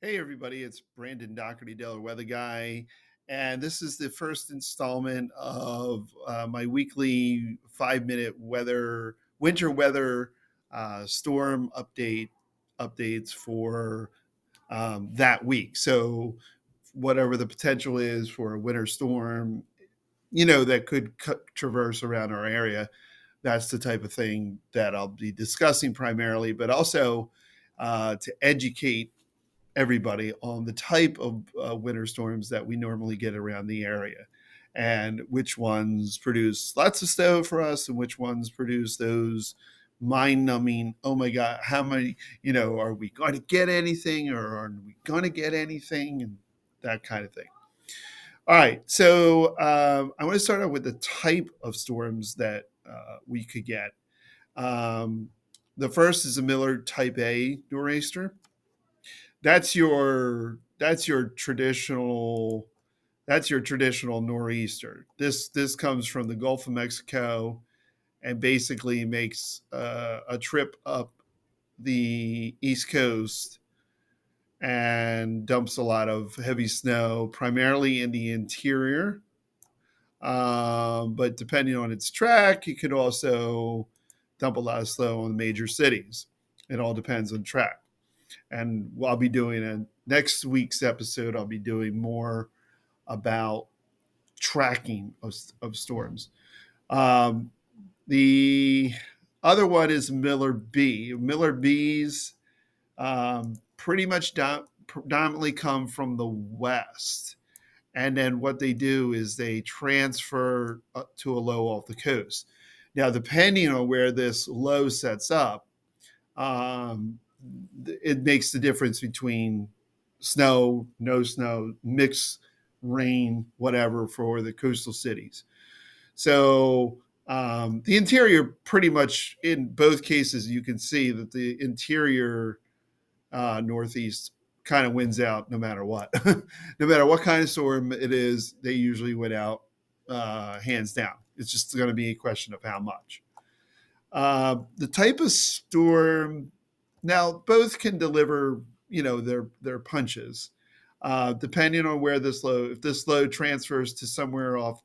Hey everybody, it's Brandon Doherty, Delaware Weather Guy, and this is the first installment of my weekly 5-minute winter weather storm updates for that week. So, whatever the potential is for a winter storm, that could traverse around our area, that's the type of thing that I'll be discussing primarily, but also to educate everybody on the type of winter storms that we normally get around the area and which ones produce lots of snow for us and which ones produce those mind numbing, oh my God, how many, are we going to get anything or are we going to get anything and that kind of thing. All right. So I want to start out with the type of storms that we could get. Um, the first is a Miller Type A nor'easter. That's your traditional nor'easter. This comes from the Gulf of Mexico and basically makes a trip up the East Coast and dumps a lot of heavy snow, primarily in the interior. But depending on its track, it could also dump a lot of snow on major cities. It all depends on track. And I'll be doing next week's episode. I'll be doing more about tracking of storms. Um, the other one is Miller B. Miller B's pretty much predominantly come from the west. And then what they do is they transfer to a low off the coast. Now, depending on where this low sets up, um, it makes the difference between snow, no snow, mixed rain, whatever for the coastal cities. So the interior, pretty much in both cases, you can see that the interior Northeast kind of wins out no matter what. No matter what kind of storm it is, they usually win out hands down. It's just going to be a question of how much. The type of storm, now both can deliver, their punches, depending on where if this low transfers to somewhere off